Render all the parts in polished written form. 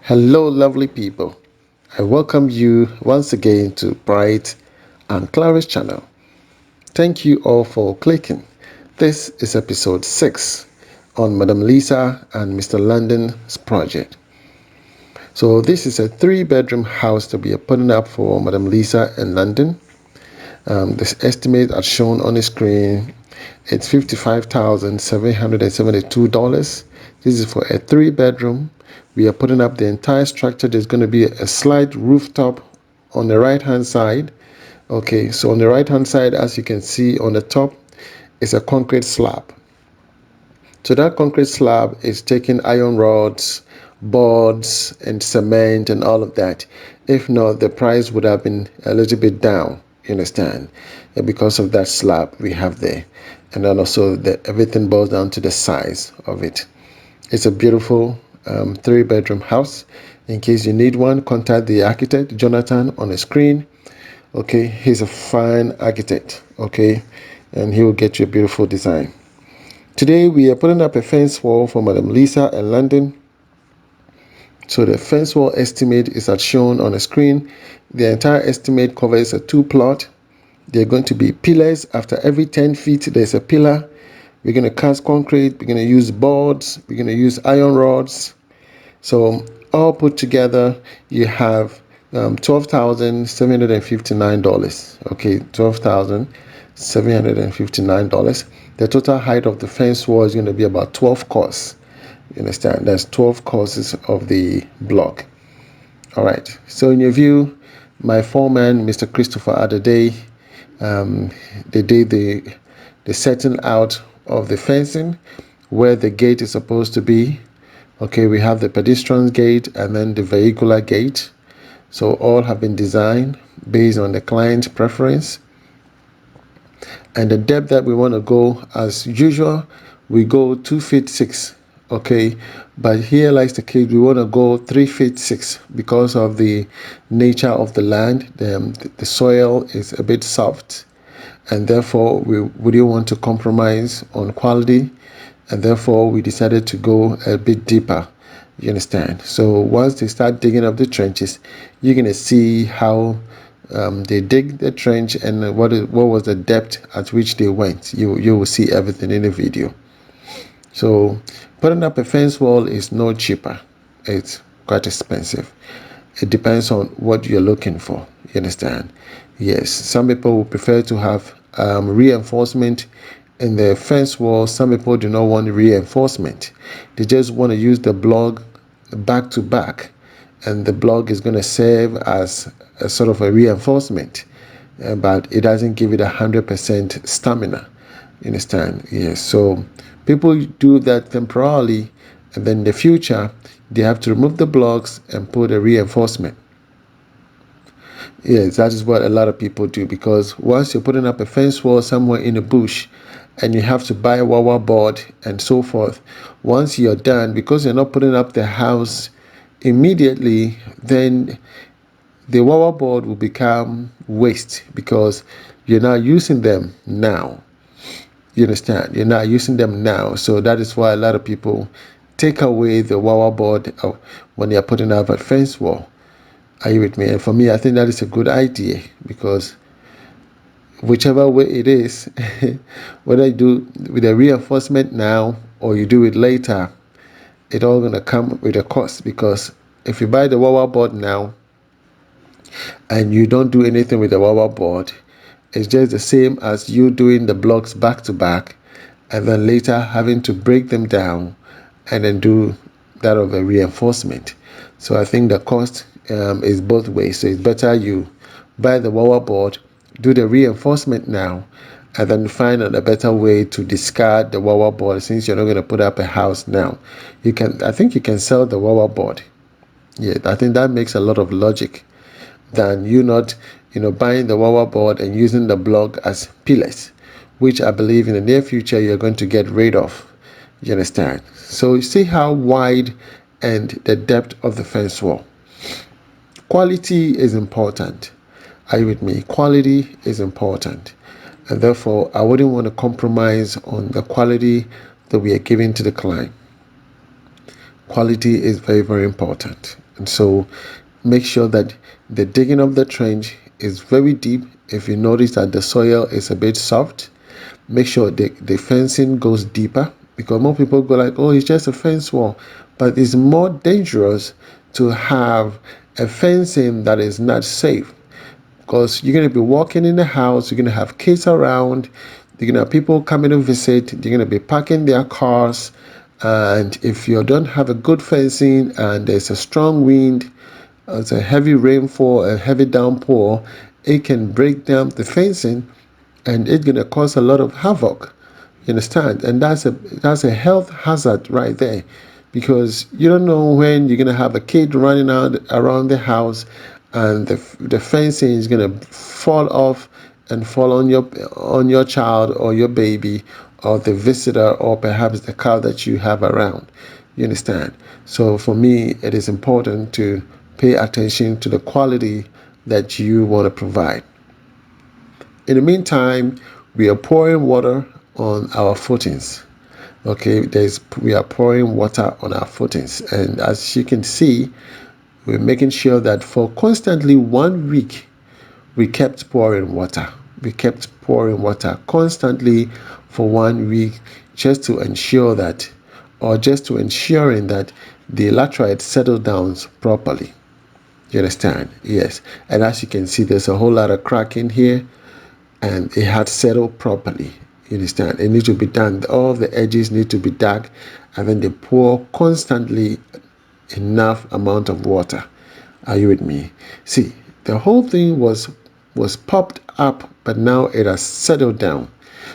Hello, lovely people. I welcome you once again to Bright and Clara's channel. Thank you all for clicking. This is episode 6 on Madam Lisa and Mr. Landon's project. So this is a 3-bedroom house that we are putting up for Madam Lisa and Landon. This estimate as shown on the screen, it's $55,772. This is for a 3-bedroom. We are putting up the entire structure. There's going to be a slight rooftop on the right hand side. Okay, so on the right hand side, as you can see on the top, is a concrete slab. So that concrete slab is taking iron rods, boards, and cement and all of that. If not, the price would have been a little bit down, you understand, because of that slab we have there. And then also everything boils down to the size of it. It's a beautiful 3-bedroom house. In case you need one, contact the architect, Jonathan, on the screen. Okay, he's a fine architect, okay, and he will get you a beautiful design. Today we are putting up a fence wall for Madam Lisa and Landon. So the fence wall estimate is as shown on the screen. The entire estimate covers a 2-plot. There are going to be pillars. After every 10 feet there's a pillar. We're going to cast concrete. We're going to use boards. We're going to use iron rods. So all put together you have $12,759. Okay, $12,759. The total height of the fence wall is going to be about 12 cores. You understand? That's 12 cores of the block. All right. So in your view, my foreman, Mr. Christopher Adede, they did the setting out of the fencing where the gate is supposed to be. Okay, we have the pedestrian gate and then the vehicular gate. So all have been designed based on the client's preference. And the depth that we want to go, as usual, we go 2 feet 6. Okay, but here lies the case, we want to go 3 feet 6 because of the nature of the land. The soil is a bit soft, and therefore we didn't want to compromise on quality, and therefore we decided to go a bit deeper. You understand? So once they start digging up the trenches, you're going to see how they dig the trench and what was the depth at which they went. You will see everything in the video. So putting up a fence wall is no cheaper. It's quite expensive. It depends on what you're looking for. You understand? Yes, some people would prefer to have reinforcement in the fence wall. Some people do not want reinforcement. They just want to use the block back to back, and the block is going to serve as a sort of a reinforcement, but it doesn't give it 100% stamina. You understand? Yes. So people do that temporarily, and then in the future they have to remove the blocks and put a reinforcement. Yes, that is what a lot of people do, because once you're putting up a fence wall somewhere in a bush and you have to buy a wire board and so forth, once you're done, because you're not putting up the house immediately, then the wire board will become waste because you're not using them now. You understand? You're not using them now. So that is why a lot of people take away the wire board when they are putting up a fence wall. Are you with me? And for me, I think that is a good idea, because whichever way it is, whether you do with a reinforcement now or you do it later, it's all going to come with a cost. Because if you buy the wire board now and you don't do anything with the wire board, it's just the same as you doing the blocks back to back and then later having to break them down and then do that of a reinforcement. So I think the cost is both ways. So it's better you buy the wire board, do the reinforcement now, and then find a better way to discard the wire board, since you're not going to put up a house now. I think you can sell the wire board. Yeah, I think that makes a lot of logic than you not buying the wire board and using the block as pillars, which I believe in the near future you're going to get rid of. You understand? So you see how wide and the depth of the fence wall. Quality is important. Are you with me? Quality is important, and therefore I wouldn't want to compromise on the quality that we are giving to the client. Quality is very, very important. And so make sure that the digging of the trench is very deep. If you notice that the soil is a bit soft, make sure the fencing goes deeper, because more people go like, oh, it's just a fence wall. But it's more dangerous to have a fencing that is not safe, because you're going to be walking in the house, you're going to have kids around, you're going to have people coming to visit, you're going to be parking their cars. And if you don't have a good fencing and there's a strong wind, it's a heavy rainfall, a heavy downpour, it can break down the fencing and it's going to cause a lot of havoc. You understand? And that's a health hazard right there, because you don't know when you're going to have a kid running out around the house and the fencing is going to fall off and fall on your child or your baby or the visitor or perhaps the car that you have around. You understand? So for me, it is important to pay attention to the quality that you want to provide. In the meantime, we are pouring water on our footings. Okay, we are pouring water on our footings, and as you can see, we're making sure that for constantly 1 week we kept pouring water. We kept pouring water constantly for 1 week, just to ensure that, or just to ensuring that the laterite settled down properly. You understand? Yes. And as you can see, there's a whole lot of cracking here, and it had settled properly. You understand? It needs to be done. All of the edges need to be dug, and then they pour constantly enough amount of water. Are you with me? See, the whole thing was popped up, but now it has settled down.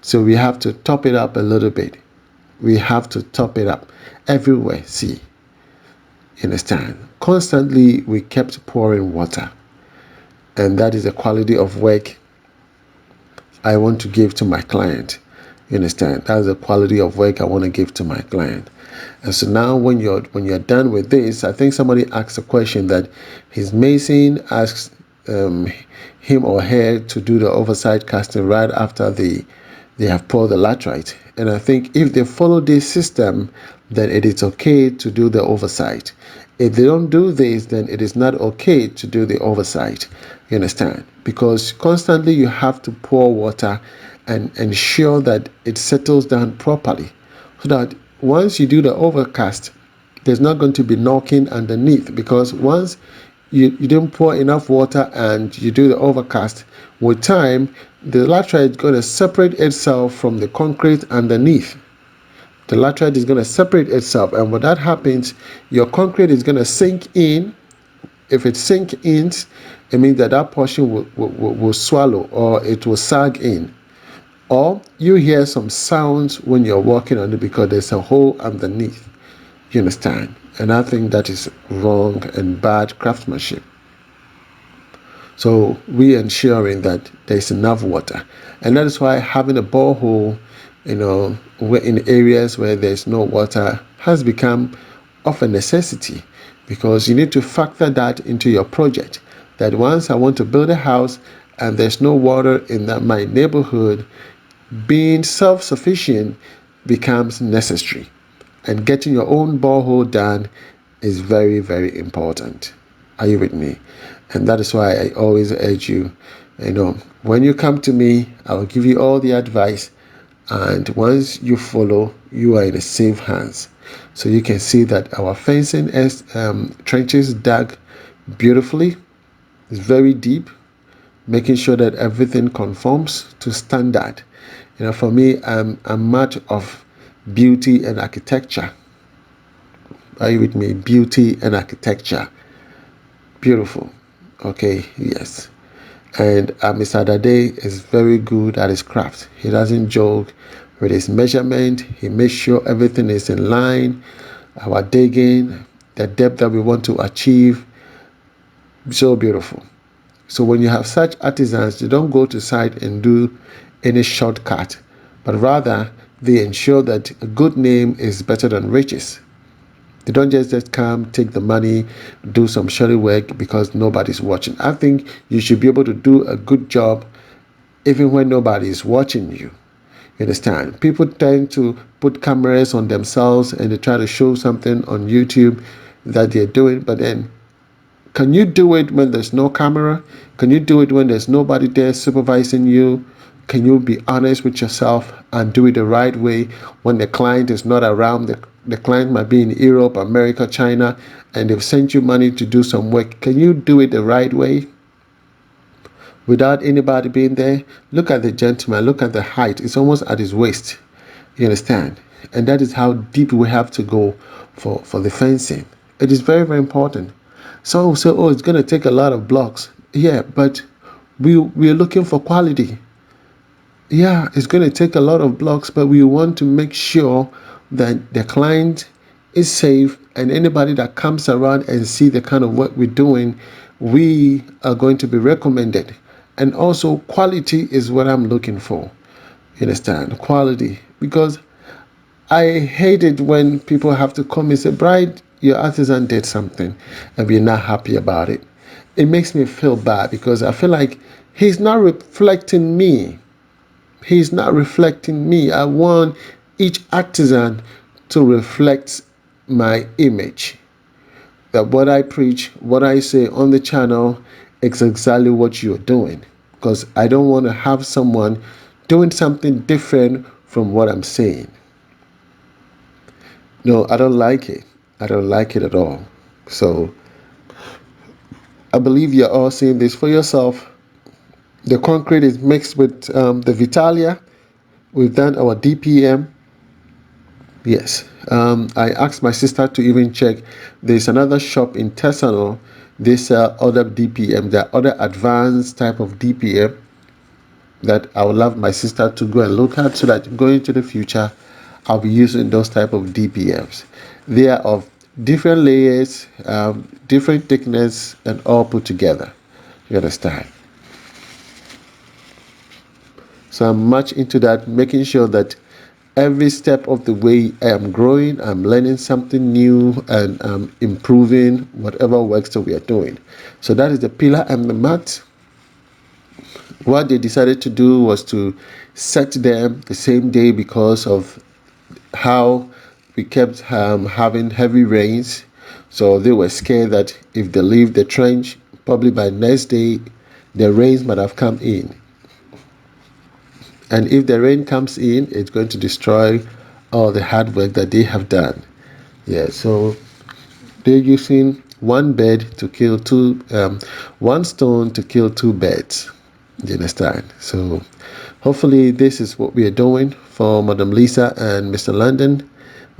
So we have to top it up a little bit. We have to top it up everywhere. See, you understand? Constantly we kept pouring water, and that is the quality of work I want to give to my client. You understand? That's the quality of work I want to give to my client. And so now when you're done with this, I think somebody asked a question that his mason asks him or her to do the oversight casting right after they have poured the laterite. And I think if they follow this system, then it is okay to do the oversight. If they don't do this, then it is not okay to do the oversight. You understand? Because constantly you have to pour water and ensure that it settles down properly, so that once you do the overcast, there's not going to be knocking underneath. Because once you don't pour enough water and you do the overcast, with time the laterite is going to separate itself from the concrete underneath. The laterite is going to separate itself, and when that happens, your concrete is going to sink in. If it sinks in, it means that that portion will swallow, or it will sag in, or you hear some sounds when you're walking on it because there's a hole underneath. You understand? And I think that is wrong and bad craftsmanship. So we ensuring that there's enough water, and that is why having a borehole, in areas where there's no water has become of a necessity, because you need to factor that into your project. That once I want to build a house and there's no water in my neighborhood, being self-sufficient becomes necessary, and getting your own borehole done is very, very important. Are you with me? And that is why I always urge you, when you come to me, I will give you all the advice, and once you follow, you are in a safe hands. So you can see that our fencing is trenches dug beautifully. It's very deep, making sure that everything conforms to standard. For me, I'm much of beauty and architecture. Are you with me? Beauty and architecture. Beautiful. Okay, yes. And Mr. Dade is very good at his craft. He doesn't joke with his measurement. He makes sure everything is in line. Our digging, the depth that we want to achieve. So beautiful. So when you have such artisans, they don't go to site and do any shortcut, but rather they ensure that a good name is better than riches. They don't just come, take the money, do some shoddy work because nobody's watching. I think you should be able to do a good job even when nobody is watching you. You understand? People tend to put cameras on themselves and they try to show something on YouTube that they're doing, but then Can you do it when there's no camera? Can you do it when there's nobody there supervising you? Can you be honest with yourself and do it the right way when the client is not around? The client might be in Europe, America, China, and they've sent you money to do some work. Can you do it the right way without anybody being there? Look at the gentleman. Look at the height. It's almost at his waist. You understand? And that is how deep we have to go for the fencing. It is very, very important. So, it's going to take a lot of blocks. Yeah, but we're looking for quality. Yeah, it's going to take a lot of blocks, but we want to make sure that the client is safe, and anybody that comes around and see the kind of work we're doing, we are going to be recommended. And also quality is what I'm looking for. You understand? Quality. Because I hate it when people have to come and say, Bright, your artisan did something and we're not happy about it. It makes me feel bad because I feel like he's not reflecting me. He's not reflecting me. I want each artisan to reflect my image. That what I preach, what I say on the channel is exactly what you're doing. Because I don't want to have someone doing something different from what I'm saying. No, I don't like it. I don't like it at all. So I believe you're all seeing this for yourself. The concrete is mixed with the Vitalia. We've done our DPM. Yes. I asked my sister to even check. There's another shop in Tesano. They sell other DPM. There are other advanced type of DPM that I would love my sister to go and look at so that going into the future, I'll be using those type of DPMs. They are of different layers, different thickness, and all put together. You understand? So I'm much into that, making sure that every step of the way I am growing, I'm learning something new, and I'm improving whatever works that we are doing. So that is the pillar and the mat. What they decided to do was to set them the same day because of how we kept having heavy rains. So they were scared that if they leave the trench, probably by next day, the rains might have come in. And if the rain comes in, it's going to destroy all the hard work that they have done. Yeah, so they're using one stone to kill two birds. You understand? So hopefully this is what we are doing for Madam Lisa and Mr. Landon.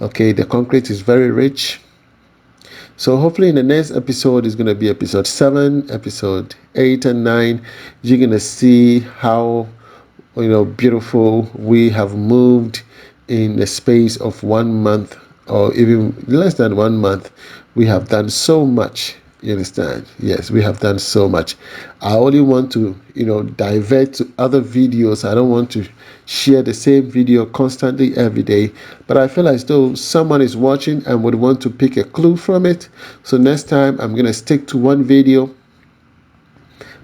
Okay, the concrete is very rich. So hopefully in the next episode is going to be episode 7, episode 8 and 9. You're going to see how beautiful we have moved in the space of 1 month or even less than 1 month. We have done so much. You understand? Yes, we have done so much. I only want to, divert to other videos. I don't want to share the same video constantly every day. But I feel as though someone is watching and would want to pick a clue from it. So next time I'm going to stick to one video.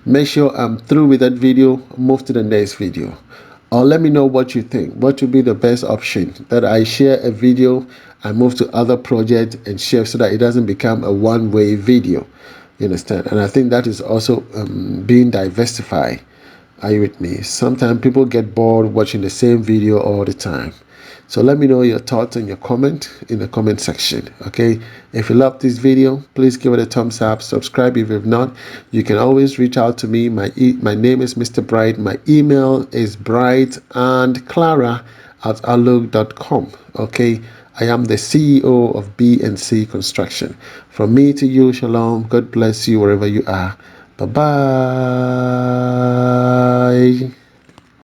Make sure I'm through with that video, move to the next video. Or let me know what you think. What would be the best option? That I share a video and move to other projects and share so that it doesn't become a one-way video. You understand? And I think that is also being diversified. Are you with me? Sometimes people get bored watching the same video all the time. So let me know your thoughts and your comment in the comment section. Okay, if you love this video, please give it a thumbs up, subscribe if you've not. You can always reach out to me. My name is Mr. Bright. My email is bright&clara@outlook.com. Okay, I am the CEO of B&C Construction. From me to you, shalom. God bless you wherever you are. Bye-bye.